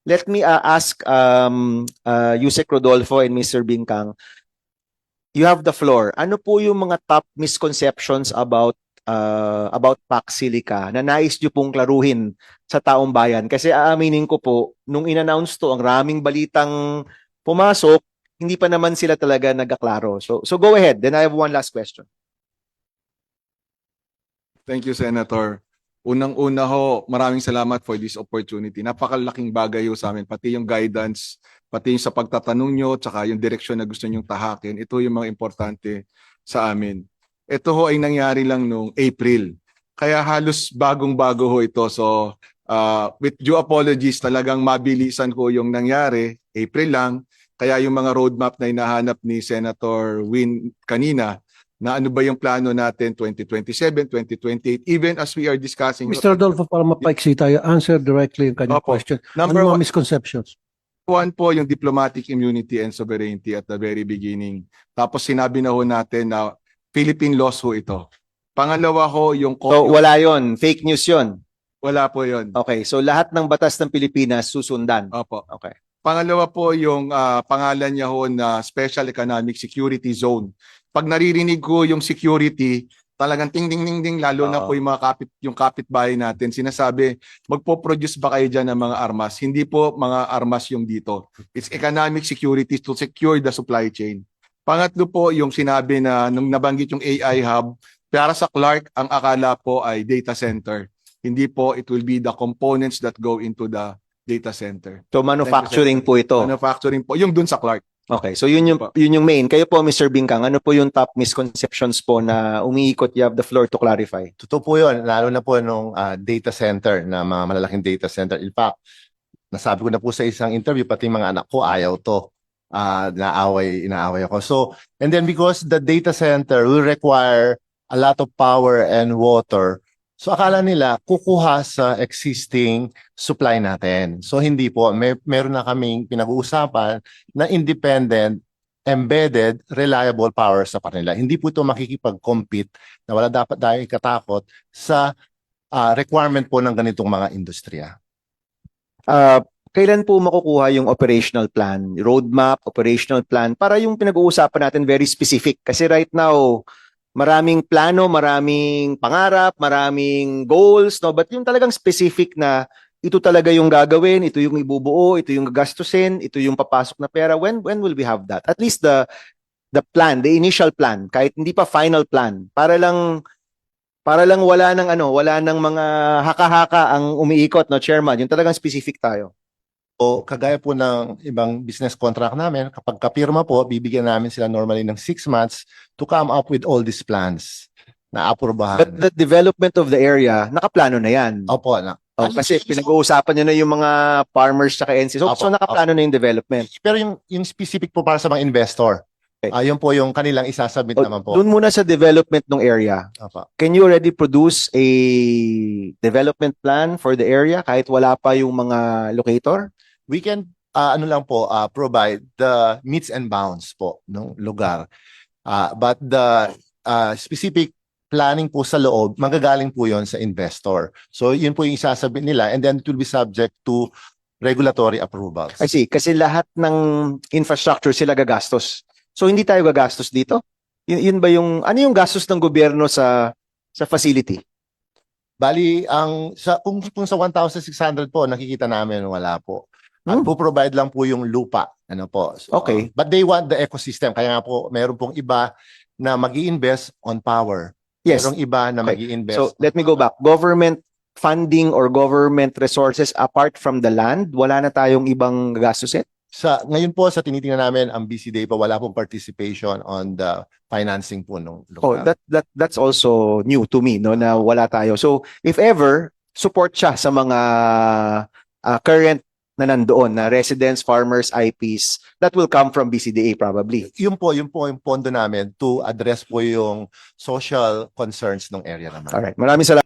let me ask Yusek Rodolfo and Mr. Bingkang. You have the floor. Ano po yung mga top misconceptions about Pax Silica na nais nyo pong klaruhin sa taong bayan? Kasi aaminin ko po, nung in-announce to, ang raming balitang pumasok, hindi pa naman sila talaga nagkaklaro. So go ahead. Then I have one last question. Thank you, Senator. Unang-una ho, maraming salamat for this opportunity. Napakalaking bagay ho sa amin, pati yung guidance, pati yung sa pagtatanong nyo, tsaka yung direksyon na gusto nyong tahakin. Ito yung mga importante sa amin. Ito ho ay nangyari lang noong April. Kaya halos bagong-bago ho ito. So, with due apologies, talagang mabilisan ho yung nangyari. April lang. Kaya yung mga roadmap na hinahanap ni Senator Win kanina, na ano ba yung plano natin 2027, 2028, even as we are discussing. Mr. Rodolfo, para mapaiksi tayo, answer directly yung kanyang Opo. question. Number Ano one- mga misconceptions? One po yung diplomatic immunity and sovereignty at the very beginning. Tapos sinabi na ho natin na Philippine laws ho ito. Pangalawa ho yung So wala yon, fake news yon. wala po yon. Okay, so lahat ng batas ng Pilipinas susundan. Opo. Okay. Pangalawa po yung pangalan niya ho na Special Economic Security Zone. Pag naririnig ko yung security, talagang ting ding ding ding, lalo na po yung mga kapitbahay natin. Sinasabi, magpo-produce ba kayo diyan ng mga armas? Hindi po mga armas yung dito. It's economic security to secure the supply chain. Pangatlo po yung sinabi na nung nabanggit yung AI hub, para sa Clark ang akala po ay data center. Hindi po, it will be the components that go into the data center. So manufacturing po ito. Manufacturing po, yung dun sa Clark. Okay, so yun yung main. Kayo po, Mr. Bingkang, ano po yung top misconceptions po na umiikot? You have the floor to clarify. Totoo po yun, lalo na po nung data center, na mga malalaking data center. In fact, nasabi ko na po sa isang interview, pati mga anak ko ayaw to. Inaaway ako. So, and then because the data center will require a lot of power and water, so akala nila kukuha sa existing supply natin. So hindi po, meron na kaming pinag-uusapan na independent, embedded, reliable power sa kanila. Hindi po ito makikipag-compete na wala dapat tayong ikatakot sa requirement po ng ganitong mga industriya. Kailan po makukuha yung operational plan, roadmap, operational plan, para yung pinag-uusapan natin very specific? Kasi right now, maraming plano, maraming pangarap, maraming goals, no? But yung talagang specific na ito talaga yung gagawin, ito yung ibubuo, ito yung gagastusin, ito yung papasok na pera. When will we have that? At least the plan, the initial plan, kahit hindi pa final plan, para lang wala nang mga haka-haka ang umiikot, no, Chairman. Yung talagang specific tayo. O kagaya po ng ibang business contract namin, kapag kapirma po, bibigyan namin sila normally ng 6 months to come up with all these plans na aprubahan. But the development of the area, nakaplano na yan. Opo, na. Kasi pinag-uusapan nyo na yung mga farmers sa NC. So nakaplano na yung development. Pero yung specific po para sa mga investor, yun po yung kanilang isasubmit naman po. Doon muna sa development ng area. Opo. Can you already produce a development plan for the area kahit wala pa yung mga locator? We can provide the meets and bounds po ng lugar. But the specific planning po sa loob, magagaling po yon sa investor. So yun po yung isasabit nila, and then it will be subject to regulatory approvals. I see. Kasi lahat ng infrastructure sila gagastos. So hindi tayo gagastos dito? Yun ba ano yung gastos ng gobyerno sa facility? Bali, kung sa 1,600 po, nakikita namin wala po. At po-provide lang po yung lupa. Ano po. So, Okay. But they want the ecosystem. Kaya nga po, meron pong iba na mag-i-invest on power. Yes. Merong iba na Okay. mag-i-invest. So let me go back. Government funding or government resources apart from the land, wala na tayong ibang gastusin? Ngayon po, sa tinitingnan namin, ang BCDA pa, wala pong participation on the financing po nung Oh, lugar. that's also new to me, no, na wala tayo. So if ever, support siya sa mga current na nandoon, na residents, farmers, IPs, that will come from BCDA probably. Yun po yung pondo namin to address po yung social concerns ng area naman. Alright, maraming salamat.